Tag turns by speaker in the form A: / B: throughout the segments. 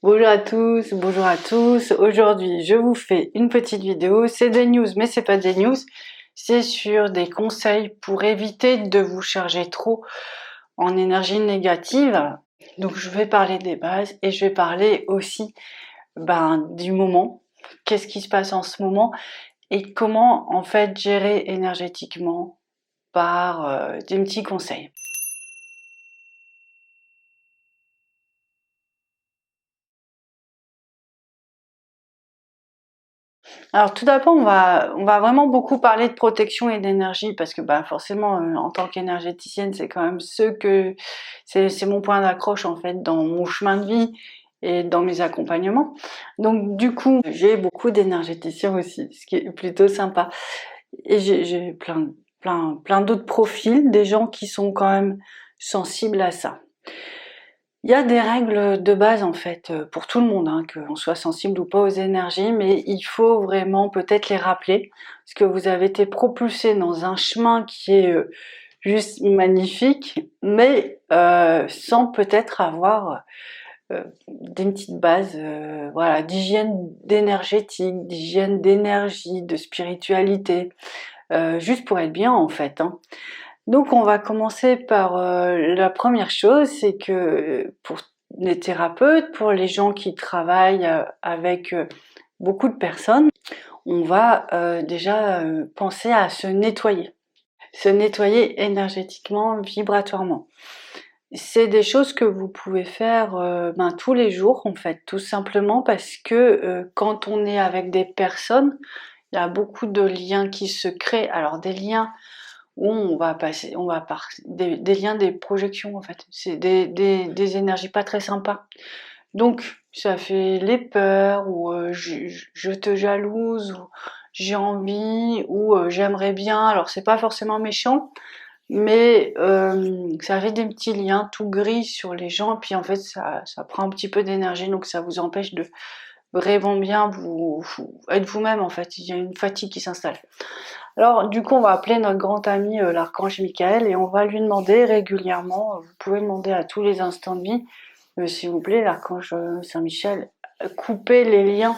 A: Bonjour à tous, bonjour à tous. Aujourd'hui, je vous fais une petite vidéo. C'est des news, mais c'est pas des news. C'est sur des conseils pour éviter de vous charger trop en énergie négative. Donc, je vais parler des bases et je vais parler aussi du moment. Qu'est-ce qui se passe en ce moment et comment en fait gérer énergétiquement par des petits conseils. Alors tout d'abord, on va vraiment beaucoup parler de protection et d'énergie parce que forcément, en tant qu'énergéticienne, c'est quand même c'est mon point d'accroche en fait dans mon chemin de vie et dans mes accompagnements. Donc du coup, j'ai beaucoup d'énergéticiens aussi, ce qui est plutôt sympa. Et j'ai plein d'autres profils, des gens qui sont quand même sensibles à ça. Il y a des règles de base en fait pour tout le monde, hein, qu'on soit sensible ou pas aux énergies, mais il faut vraiment peut-être les rappeler, parce que vous avez été propulsé dans un chemin qui est juste magnifique, mais sans peut-être avoir des petites bases voilà, d'hygiène énergétique, d'hygiène d'énergie, de spiritualité, juste pour être bien en fait, hein. Donc on va commencer par la première chose, c'est que pour les thérapeutes, pour les gens qui travaillent avec beaucoup de personnes, on va déjà penser à se nettoyer énergétiquement, vibratoirement. C'est des choses que vous pouvez faire tous les jours en fait, tout simplement parce que quand on est avec des personnes, il y a beaucoup de liens qui se créent. Alors des liens où on va par des liens, des projections en fait. C'est des énergies pas très sympas. Donc ça fait les peurs ou je te jalouse ou j'ai envie ou j'aimerais bien. Alors c'est pas forcément méchant, mais ça fait des petits liens tout gris sur les gens. Et puis en fait ça prend un petit peu d'énergie, donc ça vous empêche de vraiment bien vous être vous-même en fait. Il y a une fatigue qui s'installe. Alors du coup on va appeler notre grand ami l'archange Michael et on va lui demander régulièrement, vous pouvez demander à tous les instants de vie, s'il vous plaît l'archange Saint-Michel, coupez les liens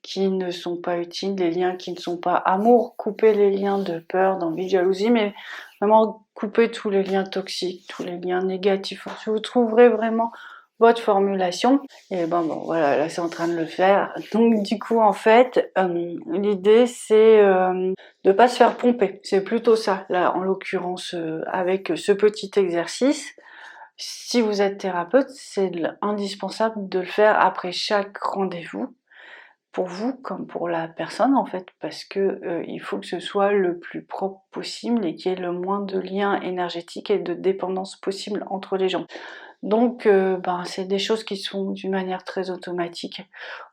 A: qui ne sont pas utiles, les liens qui ne sont pas amour, coupez les liens de peur, d'envie, de jalousie, mais vraiment coupez tous les liens toxiques, tous les liens négatifs. Si vous trouverez vraiment votre formulation, et bon voilà, là c'est en train de le faire. Donc du coup en fait, l'idée c'est de pas se faire pomper. C'est plutôt ça, là en l'occurrence avec ce petit exercice. Si vous êtes thérapeute, c'est indispensable de le faire après chaque rendez-vous, pour vous comme pour la personne en fait, parce que il faut que ce soit le plus propre possible et qu'il y ait le moins de liens énergétiques et de dépendance possible entre les gens. Donc c'est des choses qui sont d'une manière très automatique.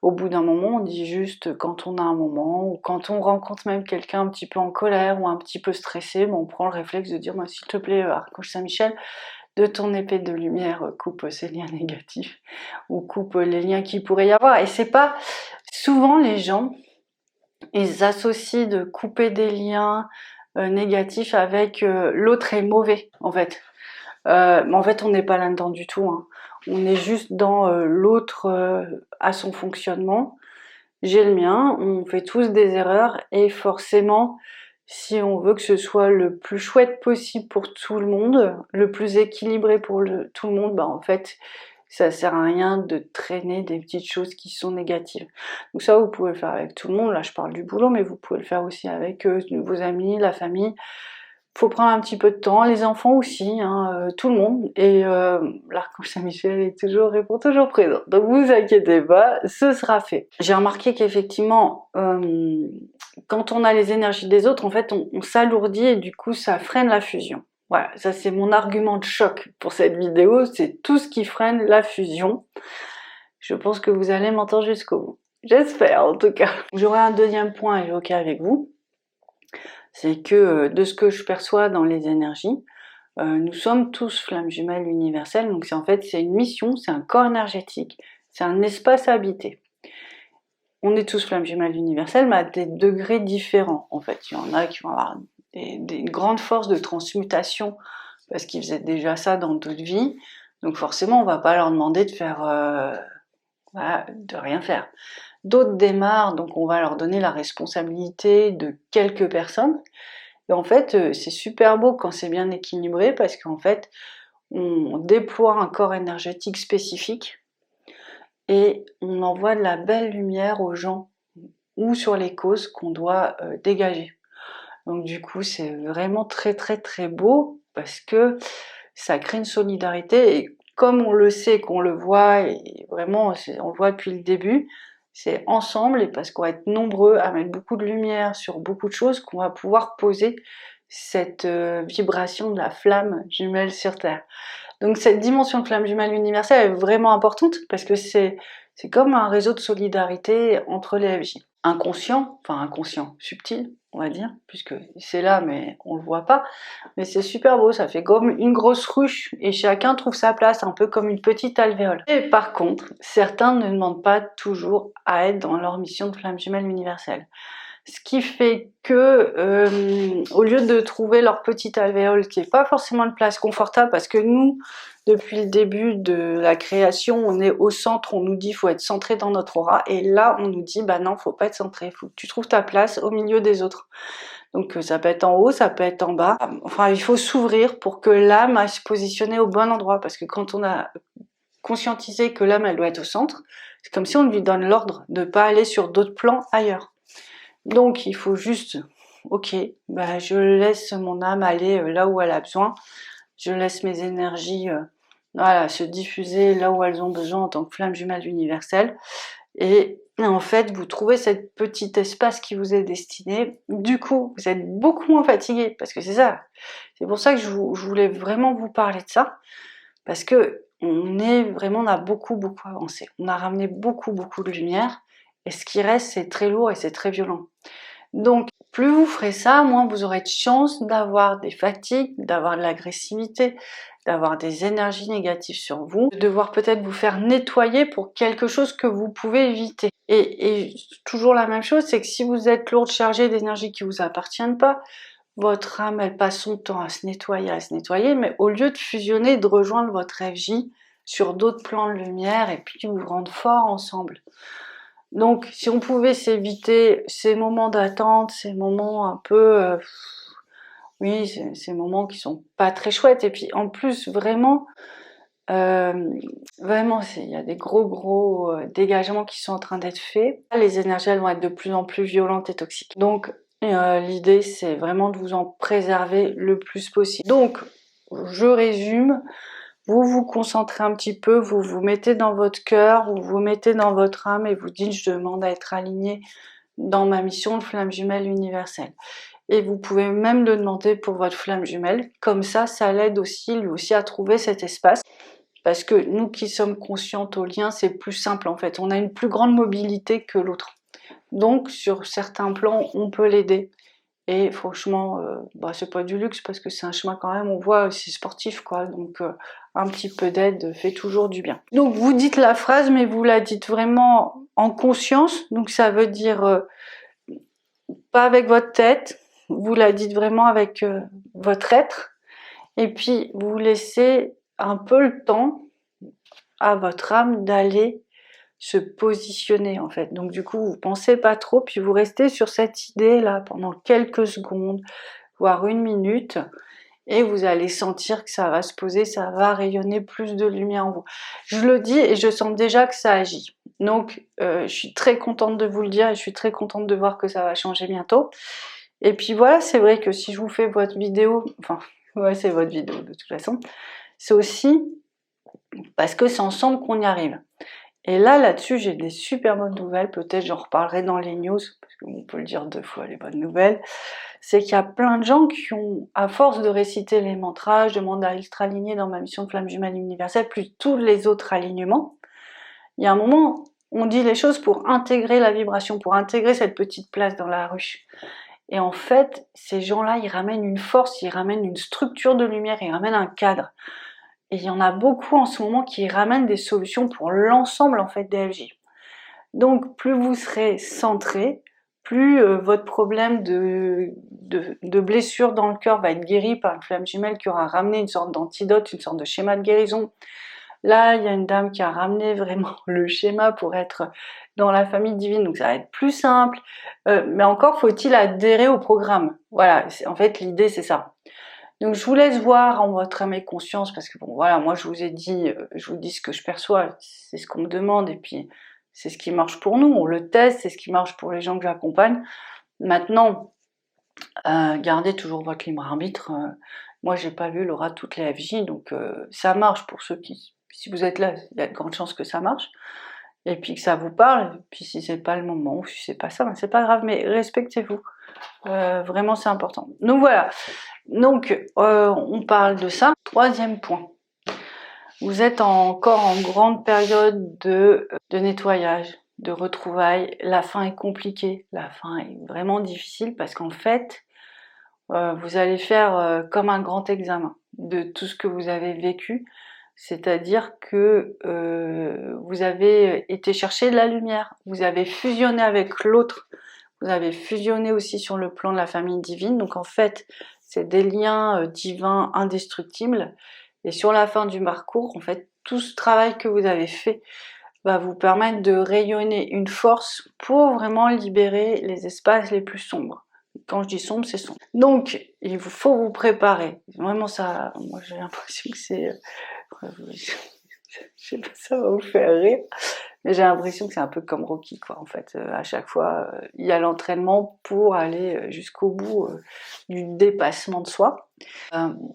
A: Au bout d'un moment, on dit juste quand on a un moment, ou quand on rencontre même quelqu'un un petit peu en colère ou un petit peu stressé, on prend le réflexe de dire s'il te plaît, archange Saint-Michel, de ton épée de lumière, coupe ces liens négatifs, ou coupe les liens qu'il pourrait y avoir. Et c'est pas... Souvent les gens, ils associent de couper des liens négatifs avec l'autre est mauvais en fait. Mais en fait, on n'est pas là-dedans du tout, hein. On est juste dans l'autre à son fonctionnement. J'ai le mien, on fait tous des erreurs et forcément, si on veut que ce soit le plus chouette possible pour tout le monde, le plus équilibré pour tout le monde, en fait, ça sert à rien de traîner des petites choses qui sont négatives. Donc ça, vous pouvez le faire avec tout le monde. Là, je parle du boulot, mais vous pouvez le faire aussi avec vos amis, la famille. Faut prendre un petit peu de temps, les enfants aussi, hein, tout le monde. Et l'archange Saint-Michel répond toujours présent. Donc vous inquiétez pas, ce sera fait. J'ai remarqué qu'effectivement, quand on a les énergies des autres, en fait, on s'alourdit et du coup, ça freine la fusion. Voilà, ça c'est mon argument de choc pour cette vidéo, c'est tout ce qui freine la fusion. Je pense que vous allez m'entendre jusqu'au bout. J'espère en tout cas. J'aurai un deuxième point à évoquer avec vous. C'est que de ce que je perçois dans les énergies, nous sommes tous flammes jumelles universelles, donc c'est une mission, c'est un corps énergétique, c'est un espace habité. On est tous flammes jumelles universelles, mais à des degrés différents en fait. Il y en a qui vont avoir des grandes forces de transmutation, parce qu'ils faisaient déjà ça dans d'autres vies, donc forcément on va pas leur demander de faire voilà, de rien faire. D'autres démarrent, donc on va leur donner la responsabilité de quelques personnes. Et en fait, c'est super beau quand c'est bien équilibré parce qu'en fait, on déploie un corps énergétique spécifique et on envoie de la belle lumière aux gens ou sur les causes qu'on doit dégager. Donc du coup, c'est vraiment très très très beau parce que ça crée une solidarité et comme on le sait, qu'on le voit et vraiment on le voit depuis le début, c'est ensemble et parce qu'on va être nombreux à mettre beaucoup de lumière sur beaucoup de choses qu'on va pouvoir poser cette vibration de la flamme jumelle sur Terre. Donc cette dimension de flamme jumelle universelle est vraiment importante parce que c'est comme un réseau de solidarité entre les FJ. Inconscient, subtil, on va dire, puisque c'est là mais on le voit pas. Mais c'est super beau, ça fait comme une grosse ruche et chacun trouve sa place, un peu comme une petite alvéole. Et par contre, certains ne demandent pas toujours à être dans leur mission de flamme jumelle universelle. Ce qui fait que, au lieu de trouver leur petite alvéole, qui n'est pas forcément une place confortable, parce que nous, depuis le début de la création, on est au centre, on nous dit qu'il faut être centré dans notre aura, et là, on nous dit, bah non, faut pas être centré, faut que tu trouves ta place au milieu des autres. Donc ça peut être en haut, ça peut être en bas. Enfin, il faut s'ouvrir pour que l'âme aille se positionner au bon endroit, parce que quand on a conscientisé que l'âme, elle doit être au centre, c'est comme si on lui donne l'ordre de ne pas aller sur d'autres plans ailleurs. Donc il faut juste, ok, bah, je laisse mon âme aller là où elle a besoin, je laisse mes énergies voilà, se diffuser là où elles ont besoin en tant que flamme jumelle universelle. Et en fait, vous trouvez cet petit espace qui vous est destiné. Du coup, vous êtes beaucoup moins fatigué, parce que c'est ça. C'est pour ça que je voulais vraiment vous parler de ça, parce que on a beaucoup avancé. On a ramené beaucoup de lumière, et ce qui reste, c'est très lourd et c'est très violent. Donc, plus vous ferez ça, moins vous aurez de chance d'avoir des fatigues, d'avoir de l'agressivité, d'avoir des énergies négatives sur vous, de devoir peut-être vous faire nettoyer pour quelque chose que vous pouvez éviter. Et toujours la même chose, c'est que si vous êtes lourde, chargée d'énergie qui vous appartiennent pas, votre âme, elle passe son temps à se nettoyer, mais au lieu de fusionner, de rejoindre votre FJ sur d'autres plans de lumière et puis vous rendre fort ensemble. Donc, si on pouvait s'éviter ces moments d'attente, ces moments un peu, oui, ces moments qui sont pas très chouettes. Et puis, en plus, vraiment, il y a des gros dégagements qui sont en train d'être faits. Les énergies, elles vont être de plus en plus violentes et toxiques. Donc, l'idée, c'est vraiment de vous en préserver le plus possible. Donc, je résume. Vous vous concentrez un petit peu, vous vous mettez dans votre cœur, vous vous mettez dans votre âme et vous dites je demande à être aligné dans ma mission de flamme jumelle universelle. Et vous pouvez même le demander pour votre flamme jumelle, comme ça l'aide aussi, lui aussi à trouver cet espace. Parce que nous qui sommes conscientes au lien, c'est plus simple en fait, on a une plus grande mobilité que l'autre. Donc sur certains plans, on peut l'aider. Et franchement, c'est pas du luxe parce que c'est un chemin quand même, on voit, c'est sportif quoi, donc un petit peu d'aide fait toujours du bien. Donc vous dites la phrase, mais vous la dites vraiment en conscience, donc ça veut dire pas avec votre tête, vous la dites vraiment avec votre être, et puis vous laissez un peu le temps à votre âme d'aller se positionner en fait. Donc du coup, vous pensez pas trop, puis vous restez sur cette idée là pendant quelques secondes, voire une minute, et vous allez sentir que ça va se poser, ça va rayonner plus de lumière en vous. Je le dis et je sens déjà que ça agit. Donc je suis très contente de vous le dire et je suis très contente de voir que ça va changer bientôt. Et puis voilà, c'est vrai que si je vous fais votre vidéo, enfin ouais c'est votre vidéo de toute façon, c'est aussi parce que c'est ensemble qu'on y arrive. Et là-dessus, j'ai des super bonnes nouvelles, peut-être j'en reparlerai dans les news, parce qu'on peut le dire 2 fois les bonnes nouvelles, c'est qu'il y a plein de gens qui ont, à force de réciter les mantras, je demande à être aligné dans ma mission de flamme jumelle universelle, plus tous les autres alignements, il y a un moment, on dit les choses pour intégrer la vibration, pour intégrer cette petite place dans la ruche. Et en fait, ces gens-là, ils ramènent une force, ils ramènent une structure de lumière, ils ramènent un cadre. Et il y en a beaucoup en ce moment qui ramènent des solutions pour l'ensemble en fait des FJ. Donc plus vous serez centré, plus votre problème de blessure dans le cœur va être guéri par une flamme jumelle qui aura ramené une sorte d'antidote, une sorte de schéma de guérison. Là, il y a une dame qui a ramené vraiment le schéma pour être dans la famille divine, donc ça va être plus simple. Mais encore faut-il adhérer au programme. Voilà, en fait l'idée c'est ça. Donc je vous laisse voir en votre âme et conscience, parce que bon voilà, moi je vous ai dit, je vous dis ce que je perçois, c'est ce qu'on me demande, et puis c'est ce qui marche pour nous, on le teste, c'est ce qui marche pour les gens que j'accompagne. Maintenant, gardez toujours votre libre arbitre. Moi j'ai pas vu Laura toutes les FJ, donc ça marche pour ceux qui, si vous êtes là, il y a de grandes chances que ça marche, et puis que ça vous parle, et puis si c'est pas le moment, ou si c'est pas ça, ben c'est pas grave, mais respectez-vous. Vraiment c'est important. Donc voilà, donc on parle de ça. Troisième point, vous êtes encore en grande période de nettoyage, de retrouvailles. La fin est compliquée, la fin est vraiment difficile, parce qu'en fait vous allez faire comme un grand examen de tout ce que vous avez vécu, c'est-à-dire que vous avez été chercher de la lumière, vous avez fusionné avec l'autre, vous avez fusionné aussi sur le plan de la famille divine, donc en fait c'est des liens divins indestructibles, et sur la fin du parcours, en fait tout ce travail que vous avez fait va vous permettre de rayonner une force pour vraiment libérer les espaces les plus sombres. Quand je dis sombre, c'est sombre. Donc, il faut vous préparer. Vraiment ça, moi j'ai l'impression que c'est... je sais pas, ça va vous faire rire, mais j'ai l'impression que c'est un peu comme Rocky, quoi, en fait. À chaque fois, il y a l'entraînement pour aller jusqu'au bout du dépassement de soi.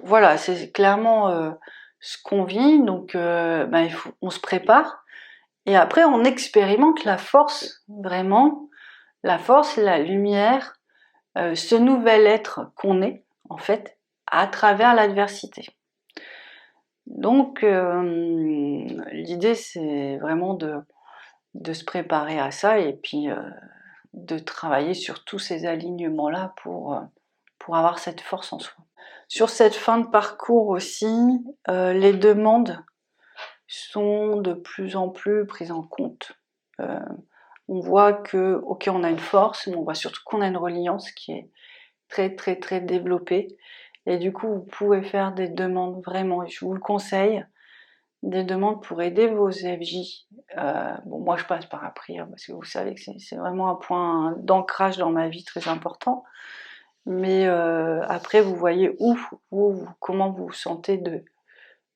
A: Voilà, c'est clairement ce qu'on vit, donc on se prépare, et après on expérimente la force, vraiment, la force, la lumière, ce nouvel être qu'on est, en fait, à travers l'adversité. Donc, l'idée, c'est vraiment de se préparer à ça, et puis de travailler sur tous ces alignements-là pour avoir cette force en soi. Sur cette fin de parcours aussi, les demandes sont de plus en plus prises en compte. On voit que, ok, on a une force, mais on voit surtout qu'on a une reliance qui est très très très développée, et du coup vous pouvez faire des demandes, vraiment, et je vous le conseille, des demandes pour aider vos FJ. Bon, moi je passe par la prière, parce que vous savez que c'est vraiment un point d'ancrage dans ma vie très important, mais après vous voyez comment vous vous sentez de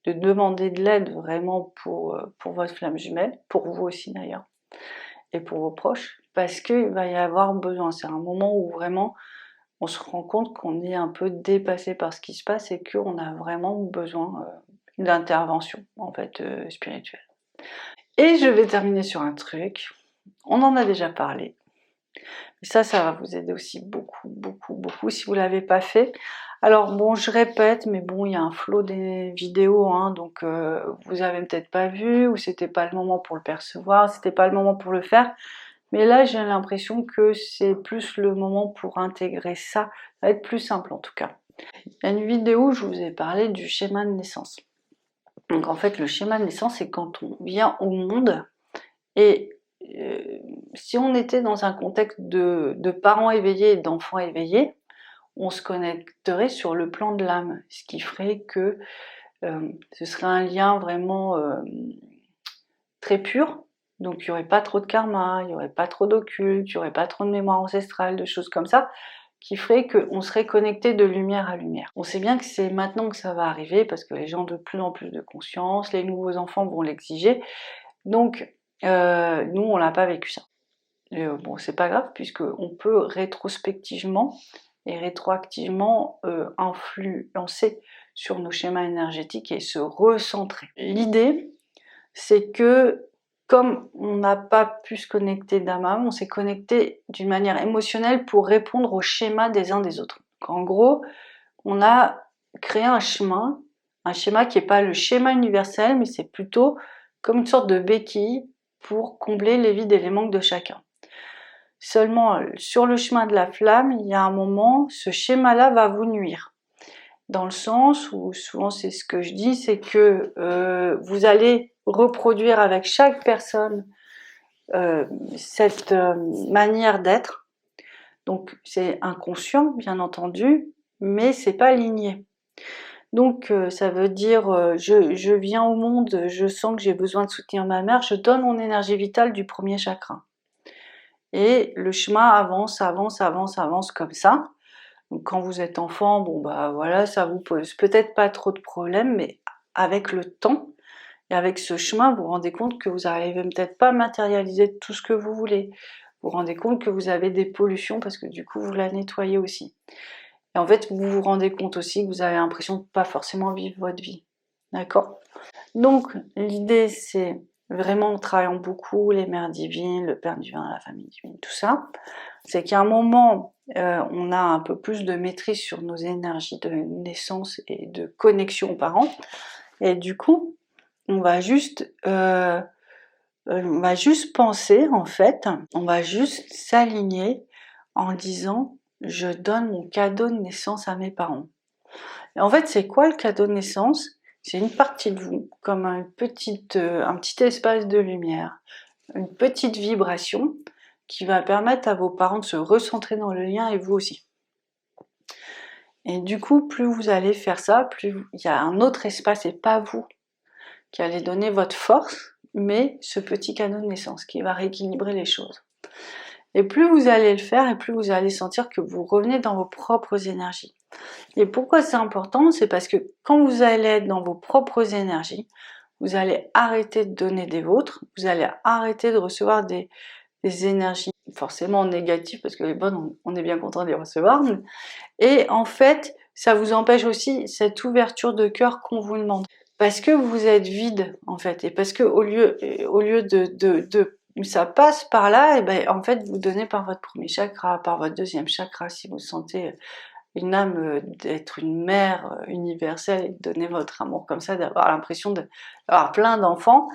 A: demander de l'aide vraiment pour votre flamme jumelle, pour vous aussi d'ailleurs, et pour vos proches, parce qu'il va y avoir besoin. C'est un moment où vraiment on se rend compte qu'on est un peu dépassé par ce qui se passe, et qu'on a vraiment besoin d'intervention, en fait, spirituelle. Et je vais terminer sur un truc, on en a déjà parlé, ça va vous aider aussi beaucoup, beaucoup, beaucoup si vous ne l'avez pas fait. Alors bon, je répète, mais bon, il y a un flot des vidéos, hein, donc vous avez peut-être pas vu, ou c'était pas le moment pour le percevoir, c'était pas le moment pour le faire. Mais là, j'ai l'impression que c'est plus le moment pour intégrer ça. Ça va être plus simple en tout cas. Il y a une vidéo où je vous ai parlé du schéma de naissance. Donc en fait, le schéma de naissance, c'est quand on vient au monde, et si on était dans un contexte de parents éveillés et d'enfants éveillés, on se connecterait sur le plan de l'âme, ce qui ferait que ce serait un lien vraiment très pur. Donc il n'y aurait pas trop de karma, il n'y aurait pas trop d'occulte, il n'y aurait pas trop de mémoire ancestrale, de choses comme ça, qui ferait qu'on serait connecté de lumière à lumière. On sait bien que c'est maintenant que ça va arriver, parce que les gens ont de plus en plus de conscience, les nouveaux enfants vont l'exiger, donc nous on l'a pas vécu ça. Et, bon, c'est pas grave, puisqu'on peut rétrospectivement et rétroactivement influencer sur nos schémas énergétiques et se recentrer. L'idée, c'est que comme on n'a pas pu se connecter d'âme à âme, on s'est connecté d'une manière émotionnelle pour répondre aux schémas des uns des autres. Donc, en gros, on a créé un schéma qui n'est pas le schéma universel, mais c'est plutôt comme une sorte de béquille pour combler les vides et les manques de chacun. Seulement, sur le chemin de la flamme, il y a un moment, ce schéma-là va vous nuire. Dans le sens où, souvent c'est ce que je dis, c'est que vous allez reproduire avec chaque personne cette manière d'être. Donc c'est inconscient, bien entendu, mais c'est pas aligné. Donc ça veut dire je viens au monde, je sens que j'ai besoin de soutenir ma mère, je donne mon énergie vitale du premier chakra. Et le chemin avance, avance, avance, avance comme ça. Donc quand vous êtes enfant, bon bah voilà, ça vous pose peut-être pas trop de problèmes, mais avec le temps et avec ce chemin, vous vous rendez compte que vous n'arrivez peut-être pas à matérialiser tout ce que vous voulez. Vous vous rendez compte que vous avez des pollutions parce que du coup vous la nettoyez aussi. Et en fait, vous vous rendez compte aussi que vous avez l'impression de pas forcément vivre votre vie. D'accord? Donc l'idée c'est vraiment en travaillant beaucoup les mères divines, le père divin, la famille divine, tout ça, c'est qu'à un moment on a un peu plus de maîtrise sur nos énergies de naissance et de connexion aux parents, et du coup on va juste penser en fait, on va juste s'aligner en disant je donne mon cadeau de naissance à mes parents. Et en fait, c'est quoi le cadeau de naissance? C'est une partie de vous, comme un petit espace de lumière, une petite vibration qui va permettre à vos parents de se recentrer dans le lien et vous aussi. Et du coup, plus vous allez faire ça, plus il y a un autre espace et pas vous qui allez donner votre force, mais ce petit cadeau de naissance qui va rééquilibrer les choses. Et plus vous allez le faire, et plus vous allez sentir que vous revenez dans vos propres énergies. Et pourquoi c'est important? C'est parce que quand vous allez être dans vos propres énergies, vous allez arrêter de donner des vôtres, vous allez arrêter de recevoir des énergies forcément négatives, parce que les bonnes, on est bien content de les recevoir. Et en fait, ça vous empêche aussi cette ouverture de cœur qu'on vous demande. Parce que vous êtes vide, en fait, et parce que au lieu de ça passe par là, et ben en fait vous donnez par votre premier chakra, par votre deuxième chakra, si vous sentez une âme d'être une mère universelle et de donner votre amour comme ça, d'avoir l'impression d'avoir plein d'enfants,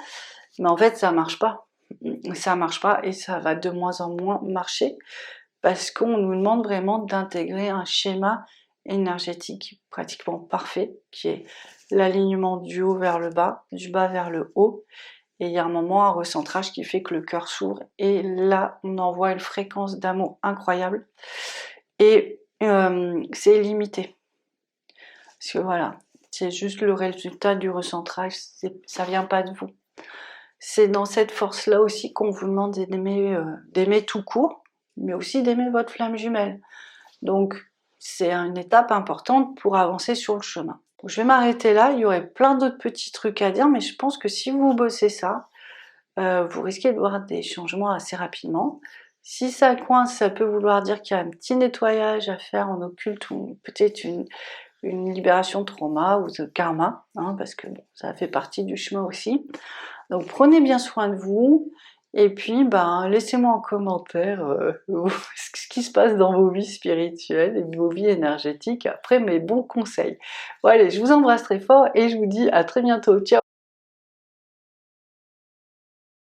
A: mais en fait ça marche pas. Ça marche pas et ça va de moins en moins marcher parce qu'on nous demande vraiment d'intégrer un schéma énergétique pratiquement parfait qui est l'alignement du haut vers le bas, du bas vers le haut, et il y a un moment, un recentrage qui fait que le cœur s'ouvre et là on envoie une fréquence d'amour incroyable et c'est illimité. Parce que voilà, c'est juste le résultat du recentrage, ça vient pas de vous. C'est dans cette force-là aussi qu'on vous demande d'aimer tout court, mais aussi d'aimer votre flamme jumelle. Donc c'est une étape importante pour avancer sur le chemin. Je vais m'arrêter là, il y aurait plein d'autres petits trucs à dire, mais je pense que si vous bossez ça, vous risquez de voir des changements assez rapidement. Si ça coince, ça peut vouloir dire qu'il y a un petit nettoyage à faire en occulte ou peut-être une libération de trauma ou de karma, hein, parce que bon, ça fait partie du chemin aussi. Donc prenez bien soin de vous, et puis ben, laissez-moi en commentaire ce qui se passe dans vos vies spirituelles et vos vies énergétiques après mes bons conseils. Bon allez, je vous embrasse très fort et je vous dis à très bientôt, ciao!